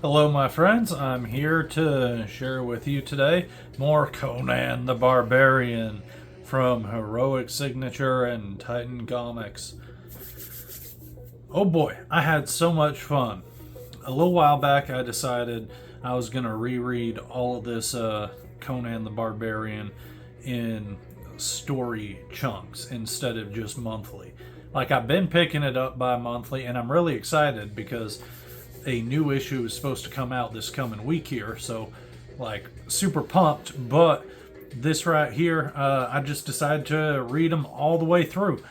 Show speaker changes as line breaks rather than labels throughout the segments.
Hello, my friends. I'm here to share with you today more Conan the Barbarian from Heroic Signature and Titan Comics. Oh boy, I had so much fun. A little while back, I decided I was going to reread all of this Conan the Barbarian in story chunks instead of just monthly. Like, I've been picking it up by monthly, and I'm really excited because a new issue is supposed to come out this coming week here. So, like, super pumped. But this right here, I just decided to read them all the way through.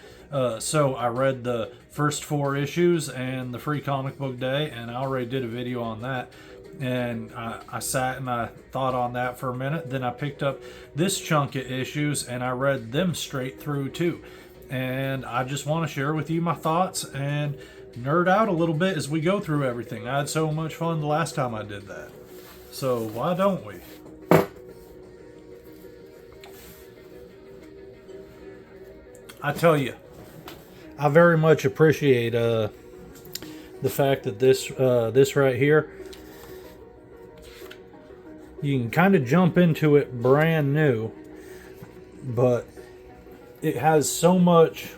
So I read the first four issues and the free comic book day, and I already did a video on that. And I sat and I thought on that for a minute. Then I picked up this chunk of issues and I read them straight through too. And I just want to share with you my thoughts and nerd out a little bit as we go through everything. I had so much fun the last time I did that. So why don't we? I tell you, I very much appreciate the fact that this right here, you can kind of jump into it brand new, but it has so much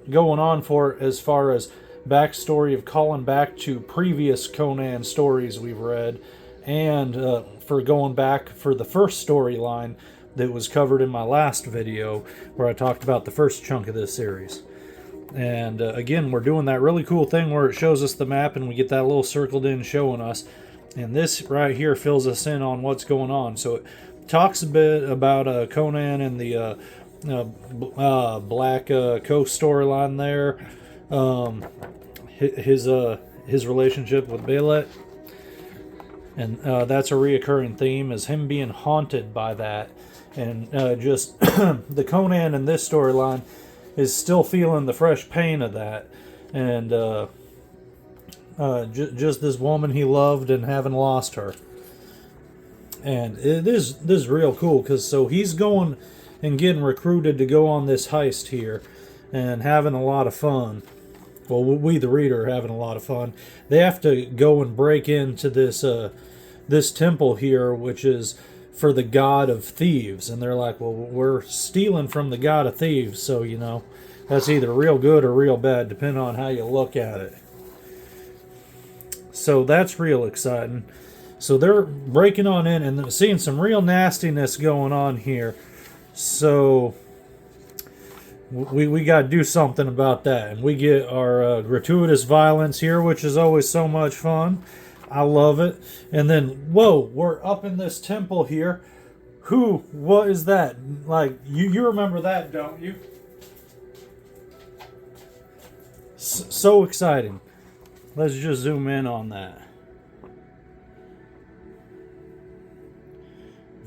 going on for it as far as backstory of calling back to previous Conan stories we've read, and for going back for the first storyline that was covered in my last video where I talked about the first chunk of this series. And again, we're doing that really cool thing where it shows us the map and we get that little circled in showing us. And this right here fills us in on what's going on. So it talks a bit about Conan and the Black Coast storyline there. His relationship with Belet. And that's a reoccurring theme, is him being haunted by that. And just the Conan in this storyline is still feeling the fresh pain of that. And just this woman he loved and having lost her. And this is real cool, because so he's going and getting recruited to go on this heist here and having a lot of fun. Well, we the reader are having a lot of fun. They have to go and break into this temple here, which is for the god of thieves. And they're like, well, we're stealing from the god of thieves, so, you know, that's either real good or real bad, depending on how you look at it. So that's real exciting. So they're breaking on in and seeing some real nastiness going on here. So we got to do something about that. And we get our gratuitous violence here, which is always so much fun. I love it. And then, whoa, we're up in this temple here. What is that? Like, you remember that, don't you? So exciting. Let's just zoom in on that.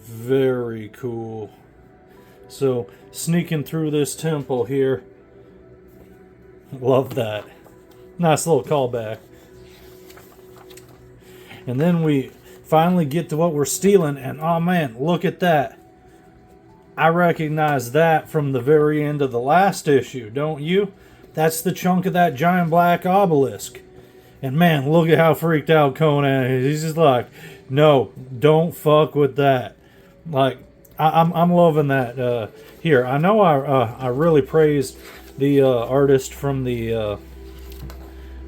Very cool. So, sneaking through this temple here. Love that. Nice little callback. And then we finally get to what we're stealing, and oh man, look at that. I recognize that from the very end of the last issue, don't you? That's the chunk of that giant black obelisk. And man, look at how freaked out Conan is. He's just like, no, don't fuck with that. Like, I'm loving that here. I know I really praised the artist from the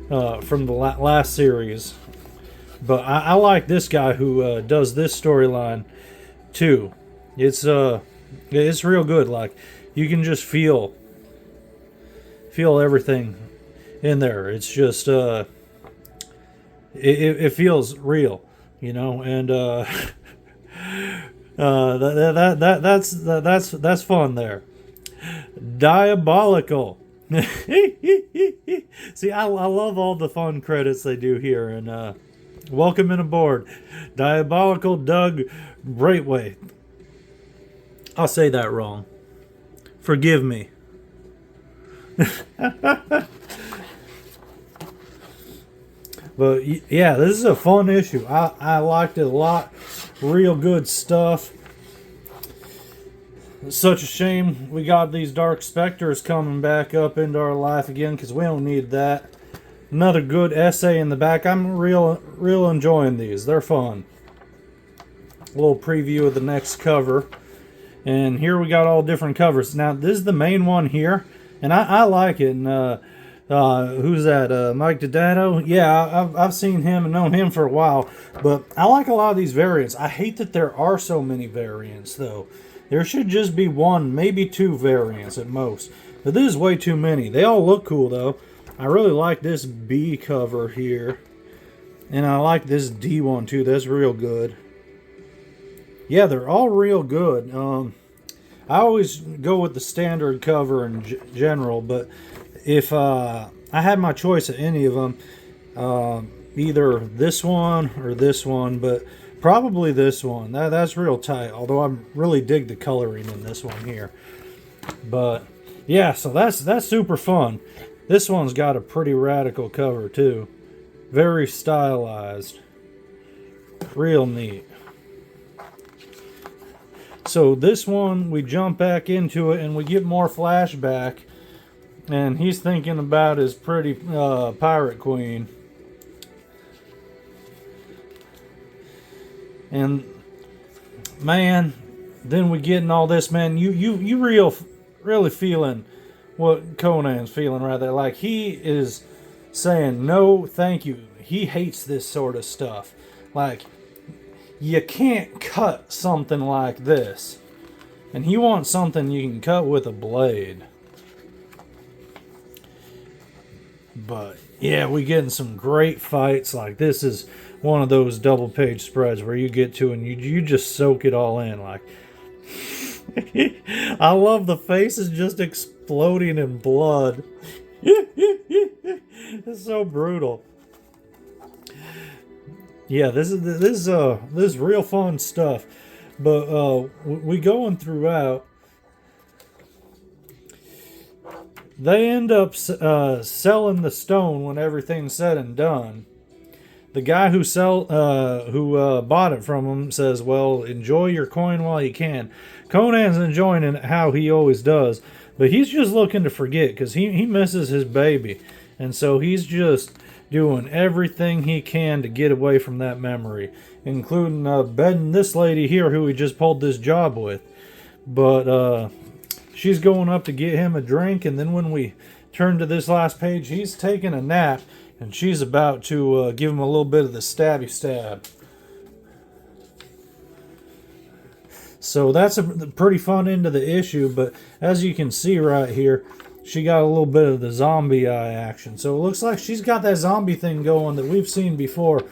last series, but I like this guy who does this storyline too. It's real good. Like, you can just feel everything in there. It's just it feels real, you know, and that's fun there. Diabolical. See, I love all the fun credits they do here, and welcome in aboard, Diabolical Doug Braithwaite. I'll say that wrong. Forgive me. But yeah, this is a fun issue. I liked it a lot. Real good stuff. It's such a shame we got these dark specters coming back up into our life again, because we don't need that. Another good essay in the back. I'm real enjoying these. They're fun. A little preview of the next cover. And here we got all different covers. Now, this is the main one here. And I like it. And who's that? Mike Dodano? Yeah, I've seen him and known him for a while. But I like a lot of these variants. I hate that there are so many variants, though. There should just be one, maybe two variants at most. But this is way too many. They all look cool, though. I really like this B cover here. And I like this D one, too. That's real good. Yeah, they're all real good. I always go with the standard cover in general, but if I had my choice of any of them, either this one or this one, but probably this one. That's real tight, although I really dig the coloring in this one here. But yeah, so that's super fun. This one's got a pretty radical cover too. Very stylized. Real neat. So this one, we jump back into it and we get more flashback. And he's thinking about his pretty pirate queen. And man, then we get in all this, man. You really feeling what Conan's feeling right there. Like he is saying no thank you. He hates this sort of stuff. Like you can't cut something like this. And he wants something you can cut with a blade. But yeah, we getting some great fights. Like this is one of those double page spreads where you get to and you just soak it all in. Like I love the faces just exploding in blood. It's so brutal. Yeah, this is real fun stuff. But we going throughout. They end up selling the stone when everything's said and done. The guy who bought it from him says, "Well, enjoy your coin while you can." Conan's enjoying it how he always does, but he's just looking to forget because he misses his baby, and so he's just doing everything he can to get away from that memory, including bedding this lady here who he just pulled this job with. But she's going up to get him a drink, and then when we turn to this last page, he's taking a nap, and she's about to give him a little bit of the stabby stab. So that's a pretty fun end of the issue, but as you can see right here, she got a little bit of the zombie eye action. So it looks like she's got that zombie thing going that we've seen before.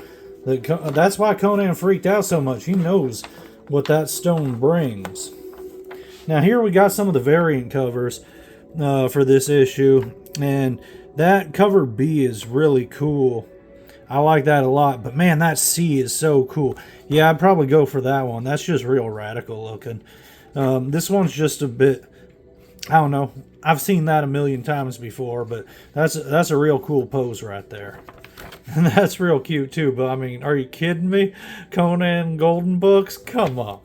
That's why Conan freaked out so much. He knows what that stone brings. Now here we got some of the variant covers for this issue, and that cover B is really cool. I like that a lot, but man, that C is so cool. Yeah, I'd probably go for that one. That's just real radical looking. This one's just a bit, I don't know. I've seen that a million times before, but that's a real cool pose right there. And that's real cute too, but I mean, are you kidding me? Conan Golden Books? Come on.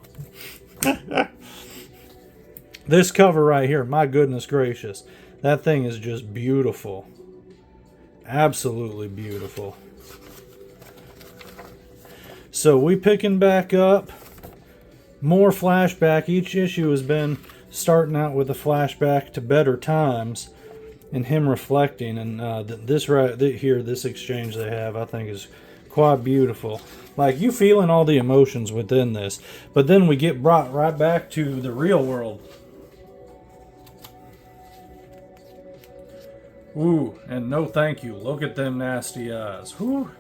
This cover right here, my goodness gracious. That thing is just beautiful. Absolutely beautiful. So we picking back up. More flashback. Each issue has been starting out with a flashback to better times and him reflecting. And this right here, this exchange they have, I think is quite beautiful. Like you feeling all the emotions within this. But then we get brought right back to the real world. Ooh, and no thank you. Look at them nasty eyes. Whew.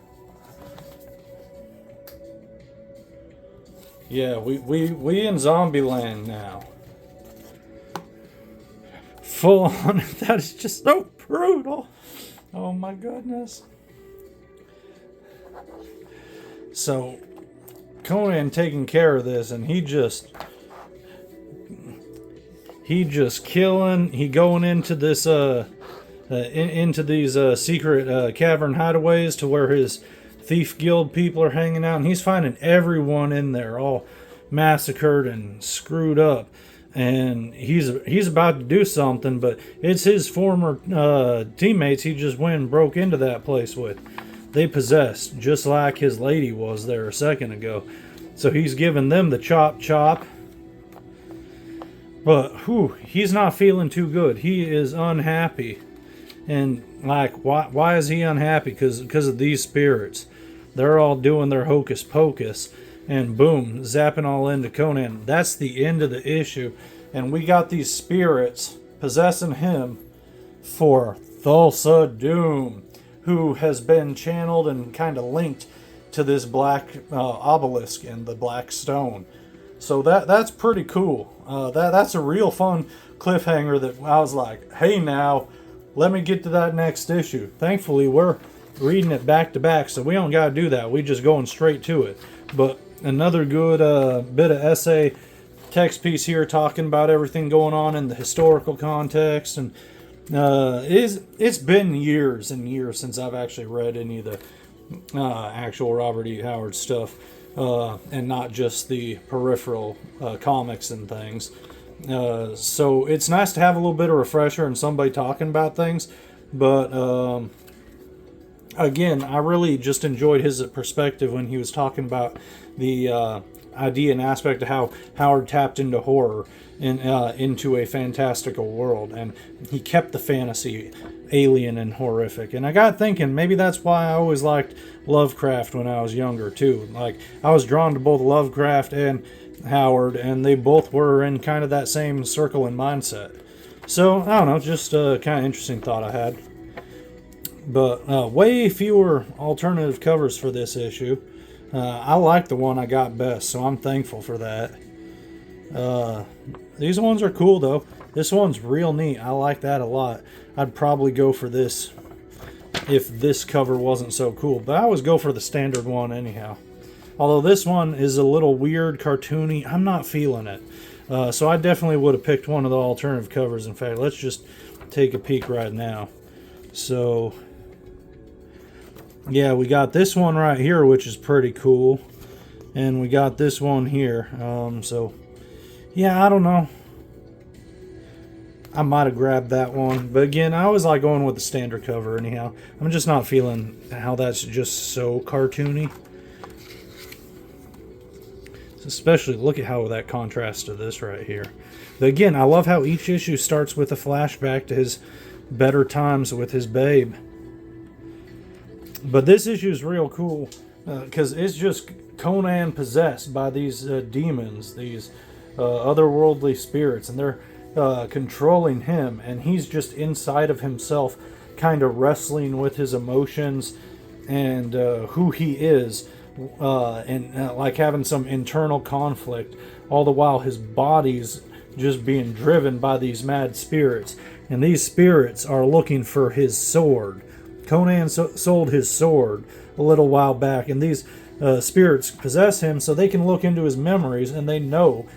Yeah, we in Zombieland now. Full on. That is just so brutal. Oh my goodness. So Conan taking care of this, and he just killing. He going into this into these secret cavern hideaways to where his thief guild people are hanging out, and he's finding everyone in there all massacred and screwed up. and he's about to do something, but it's his former teammates he just went and broke into that place with. They possessed, just like his lady was there a second ago. So he's giving them the chop. But whew, he's not feeling too good. He is unhappy. And like, why is he unhappy? Because of these spirits. They're all doing their hocus pocus. And boom, zapping all into Conan. That's the end of the issue. And we got these spirits possessing him for Thulsa Doom, who has been channeled and kind of linked to this black obelisk and the black stone. So that's pretty cool. That's a real fun cliffhanger that I was like, hey now, let me get to that next issue. Thankfully, we're reading it back to back, so we don't got to do that. We just going straight to it. But another good bit of essay text piece here talking about everything going on in the historical context. And it's been years and years since I've actually read any of the actual Robert E. Howard stuff, and not just the peripheral comics and things. So it's nice to have a little bit of refresher and somebody talking about things. But again, I really just enjoyed his perspective when he was talking about the idea and aspect of how Howard tapped into horror and into a fantastical world, and he kept the fantasy alien and horrific. And I got thinking, maybe that's why I always liked Lovecraft when I was younger too. Like, I was drawn to both Lovecraft and Howard, and they both were in kind of that same circle and mindset. So I don't know, just a kind of interesting thought I had. But way fewer alternative covers for this issue. I like the one I got best, so I'm thankful for that. These ones are cool though. This one's real neat. I like that a lot. I'd probably go for this if this cover wasn't so cool, but I always go for the standard one anyhow. Although this one is a little weird, cartoony, I'm not feeling it. So I definitely would have picked one of the alternative covers. In fact, let's just take a peek right now. So yeah, we got this one right here, which is pretty cool. And we got this one here. So yeah, I don't know. I might have grabbed that one. But again, I always like going with the standard cover anyhow. I'm just not feeling how that's just so cartoony. Especially, look at how that contrasts to this right here. But again, I love how each issue starts with a flashback to his better times with his babe. But this issue is real cool because it's just Conan possessed by these demons, these otherworldly spirits, and they're controlling him, and he's just inside of himself, kind of wrestling with his emotions and who he is, and like having some internal conflict, all the while his body's just being driven by these mad spirits, and these spirits are looking for his sword. Conan sold his sword a little while back, and these spirits possess him so they can look into his memories and they know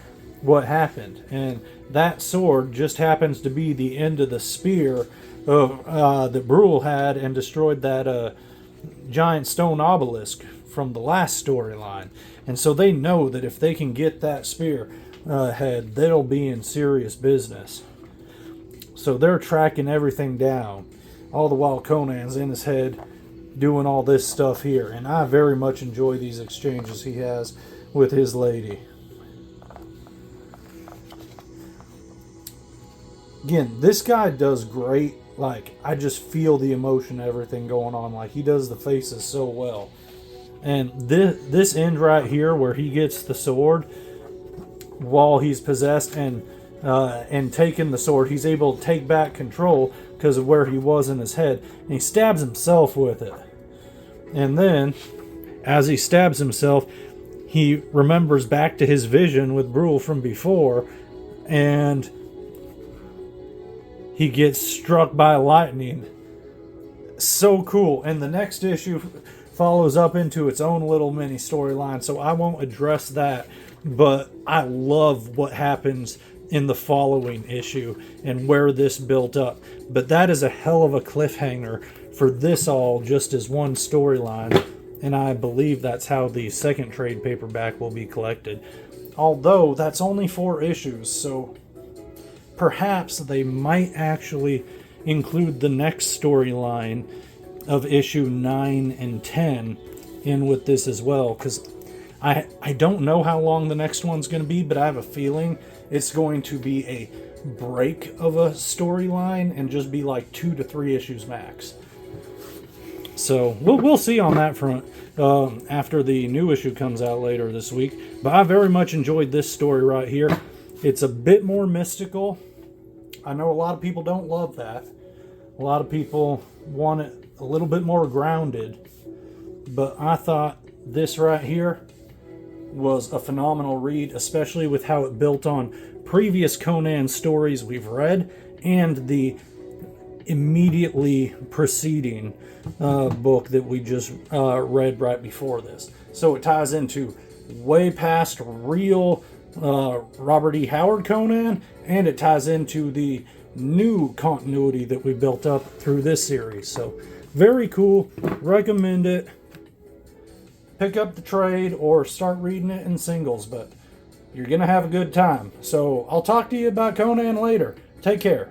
what happened. And that sword just happens to be the end of the spear that Brule had and destroyed that giant stone obelisk from the last storyline. And so they know that if they can get that spear head, they'll be in serious business. So they're tracking everything down, all the while Conan's in his head doing all this stuff here. And I very much enjoy these exchanges he has with his lady. Again, this guy does great. Like, I just feel the emotion, everything going on. Like, he does the faces so well. And this end right here where he gets the sword while he's possessed and taking the sword, he's able to take back control because of where he was in his head, and he stabs himself with it. And then as he stabs himself, he remembers back to his vision with Brule from before, and he gets struck by lightning. So cool. And the next issue follows up into its own little mini storyline, so I won't address that, but I love what happens in the following issue and where this built up. But that is a hell of a cliffhanger for this all just as one storyline, and I believe that's how the second trade paperback will be collected. Although that's only 4 issues, so perhaps they might actually include the next storyline of issue 9 and 10 in with this as well, because I don't know how long the next one's going to be, but I have a feeling it's going to be a break of a storyline and just be like 2 to 3 issues max. So we'll see on that front after the new issue comes out later this week. But I very much enjoyed this story right here. It's a bit more mystical. I know a lot of people don't love that. A lot of people want it a little bit more grounded. But I thought this right here was a phenomenal read, especially with how it built on previous Conan stories we've read and the immediately preceding book that we just read right before this. So it ties into way past real Robert E. Howard Conan, and it ties into the new continuity that we built up through this series. So very cool. Recommend it. Pick up the trade or start reading it in singles, but you're going to have a good time. So I'll talk to you about Conan later. Take care.